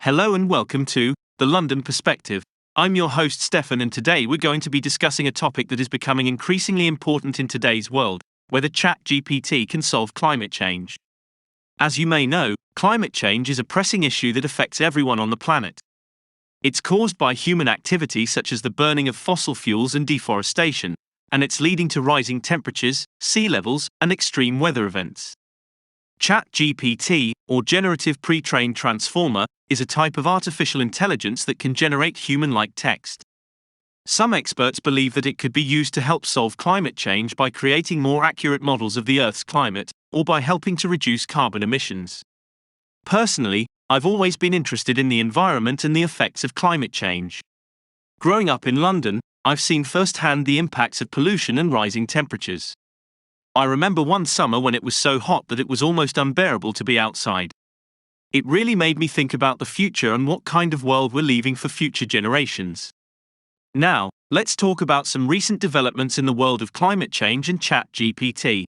Hello and welcome to The London Perspective. I'm your host Stefan, and today we're going to be discussing a topic that is becoming increasingly important in today's world: whether ChatGPT can solve climate change. As you may know, climate change is a pressing issue that affects everyone on the planet. It's caused by human activity such as the burning of fossil fuels and deforestation, and it's leading to rising temperatures, sea levels, and extreme weather events. ChatGPT, or Generative Pre-trained Transformer, is a type of artificial intelligence that can generate human-like text. Some experts believe that it could be used to help solve climate change by creating more accurate models of the Earth's climate, or by helping to reduce carbon emissions. Personally, I've always been interested in the environment and the effects of climate change. Growing up in London, I've seen firsthand the impacts of pollution and rising temperatures. I remember one summer when it was so hot that it was almost unbearable to be outside. It really made me think about the future and what kind of world we're leaving for future generations. Now, let's talk about some recent developments in the world of climate change and ChatGPT.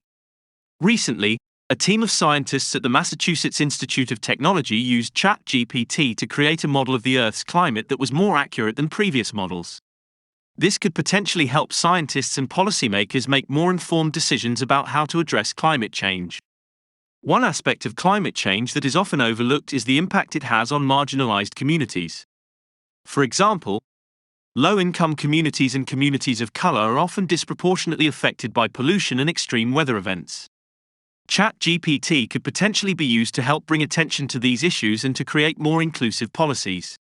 Recently, a team of scientists at the Massachusetts Institute of Technology used ChatGPT to create a model of the Earth's climate that was more accurate than previous models. This could potentially help scientists and policymakers make more informed decisions about how to address climate change. One aspect of climate change that is often overlooked is the impact it has on marginalized communities. For example, low-income communities and communities of color are often disproportionately affected by pollution and extreme weather events. ChatGPT could potentially be used to help bring attention to these issues and to create more inclusive policies.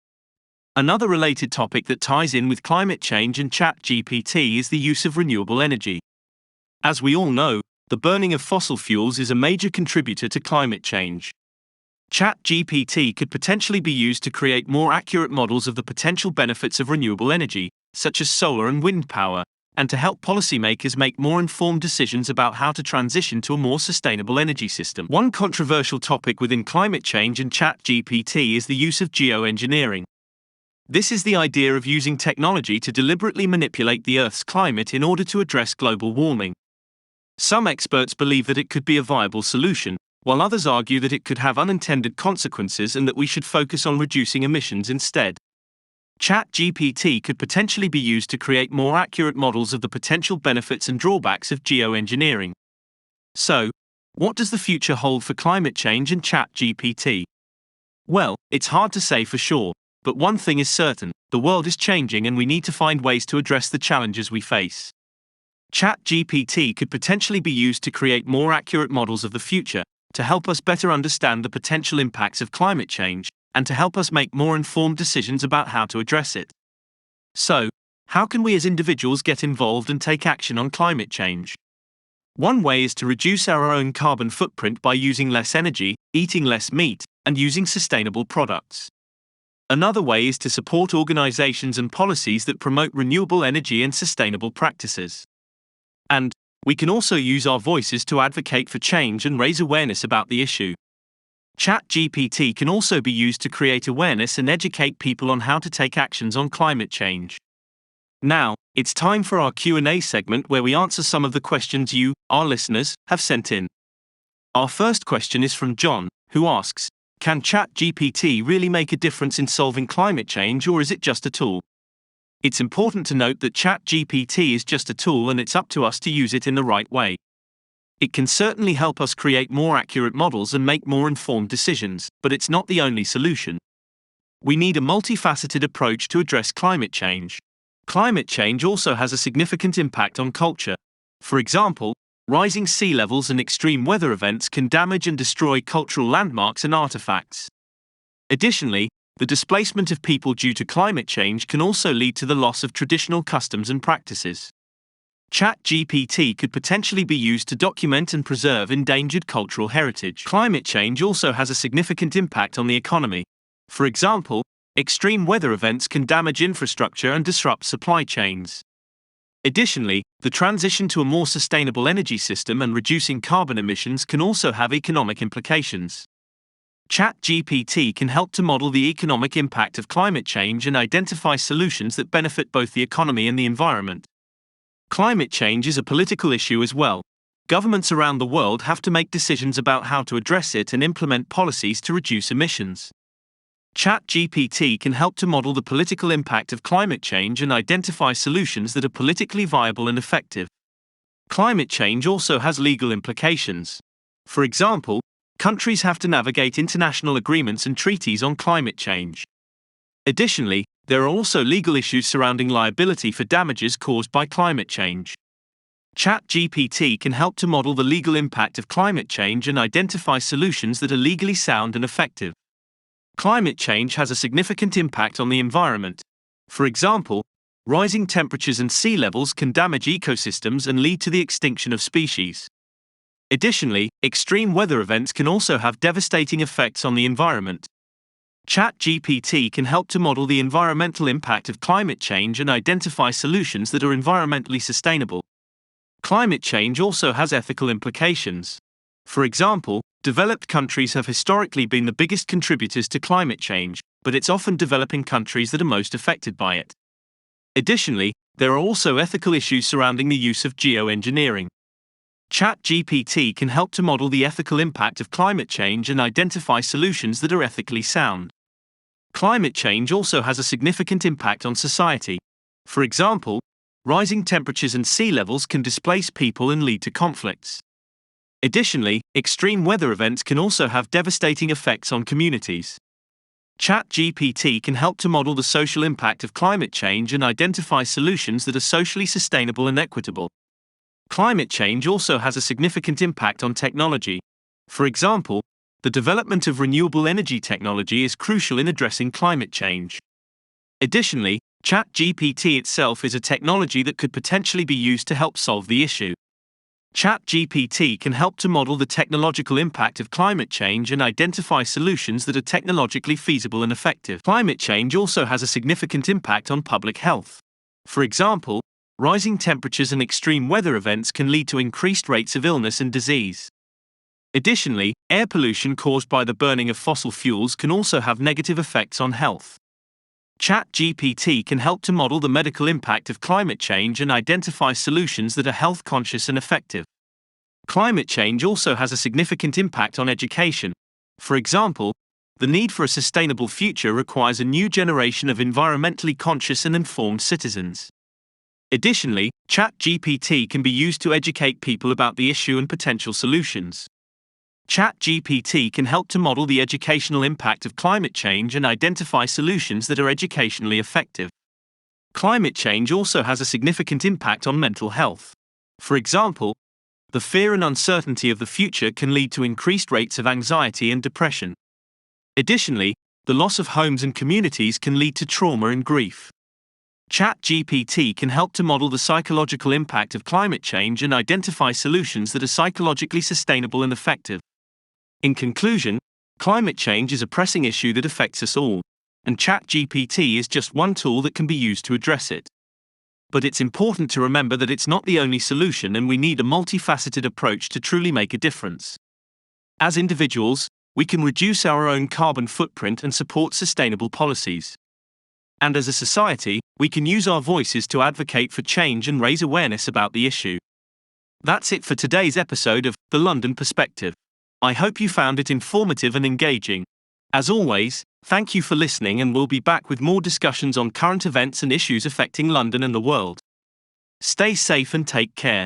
Another related topic that ties in with climate change and ChatGPT is the use of renewable energy. As we all know, the burning of fossil fuels is a major contributor to climate change. ChatGPT could potentially be used to create more accurate models of the potential benefits of renewable energy, such as solar and wind power, and to help policymakers make more informed decisions about how to transition to a more sustainable energy system. One controversial topic within climate change and ChatGPT is the use of geoengineering. This is the idea of using technology to deliberately manipulate the Earth's climate in order to address global warming. Some experts believe that it could be a viable solution, while others argue that it could have unintended consequences and that we should focus on reducing emissions instead. ChatGPT could potentially be used to create more accurate models of the potential benefits and drawbacks of geoengineering. So, what does the future hold for climate change and ChatGPT? Well, it's hard to say for sure. But one thing is certain: the world is changing and we need to find ways to address the challenges we face. ChatGPT could potentially be used to create more accurate models of the future, to help us better understand the potential impacts of climate change, and to help us make more informed decisions about how to address it. So, how can we as individuals get involved and take action on climate change? One way is to reduce our own carbon footprint by using less energy, eating less meat, and using sustainable products. Another way is to support organizations and policies that promote renewable energy and sustainable practices. And we can also use our voices to advocate for change and raise awareness about the issue. ChatGPT can also be used to create awareness and educate people on how to take actions on climate change. Now, it's time for our Q&A segment where we answer some of the questions you, our listeners, have sent in. Our first question is from John, who asks, can ChatGPT really make a difference in solving climate change, or is it just a tool? It's important to note that ChatGPT is just a tool and it's up to us to use it in the right way. It can certainly help us create more accurate models and make more informed decisions, but it's not the only solution. We need a multifaceted approach to address climate change. Climate change also has a significant impact on culture. For example, rising sea levels and extreme weather events can damage and destroy cultural landmarks and artifacts. Additionally, the displacement of people due to climate change can also lead to the loss of traditional customs and practices. ChatGPT could potentially be used to document and preserve endangered cultural heritage. Climate change also has a significant impact on the economy. For example, extreme weather events can damage infrastructure and disrupt supply chains. Additionally, the transition to a more sustainable energy system and reducing carbon emissions can also have economic implications. ChatGPT can help to model the economic impact of climate change and identify solutions that benefit both the economy and the environment. Climate change is a political issue as well. Governments around the world have to make decisions about how to address it and implement policies to reduce emissions. ChatGPT can help to model the political impact of climate change and identify solutions that are politically viable and effective. Climate change also has legal implications. For example, countries have to navigate international agreements and treaties on climate change. Additionally, there are also legal issues surrounding liability for damages caused by climate change. ChatGPT can help to model the legal impact of climate change and identify solutions that are legally sound and effective. Climate change has a significant impact on the environment. For example, rising temperatures and sea levels can damage ecosystems and lead to the extinction of species. Additionally, extreme weather events can also have devastating effects on the environment. ChatGPT can help to model the environmental impact of climate change and identify solutions that are environmentally sustainable. Climate change also has ethical implications. For example, developed countries have historically been the biggest contributors to climate change, but it's often developing countries that are most affected by it. Additionally, there are also ethical issues surrounding the use of geoengineering. ChatGPT can help to model the ethical impact of climate change and identify solutions that are ethically sound. Climate change also has a significant impact on society. For example, rising temperatures and sea levels can displace people and lead to conflicts. Additionally, extreme weather events can also have devastating effects on communities. ChatGPT can help to model the social impact of climate change and identify solutions that are socially sustainable and equitable. Climate change also has a significant impact on technology. For example, the development of renewable energy technology is crucial in addressing climate change. Additionally, ChatGPT itself is a technology that could potentially be used to help solve the issue. ChatGPT can help to model the technological impact of climate change and identify solutions that are technologically feasible and effective. Climate change also has a significant impact on public health. For example, rising temperatures and extreme weather events can lead to increased rates of illness and disease. Additionally, air pollution caused by the burning of fossil fuels can also have negative effects on health. ChatGPT can help to model the medical impact of climate change and identify solutions that are health-conscious and effective. Climate change also has a significant impact on education. For example, the need for a sustainable future requires a new generation of environmentally conscious and informed citizens. Additionally, ChatGPT can be used to educate people about the issue and potential solutions. ChatGPT can help to model the educational impact of climate change and identify solutions that are educationally effective. Climate change also has a significant impact on mental health. For example, the fear and uncertainty of the future can lead to increased rates of anxiety and depression. Additionally, the loss of homes and communities can lead to trauma and grief. ChatGPT can help to model the psychological impact of climate change and identify solutions that are psychologically sustainable and effective. In conclusion, climate change is a pressing issue that affects us all, and ChatGPT is just one tool that can be used to address it. But it's important to remember that it's not the only solution, and we need a multifaceted approach to truly make a difference. As individuals, we can reduce our own carbon footprint and support sustainable policies. And as a society, we can use our voices to advocate for change and raise awareness about the issue. That's it for today's episode of The London Perspective. I hope you found it informative and engaging. As always, thank you for listening, and we'll be back with more discussions on current events and issues affecting London and the world. Stay safe and take care.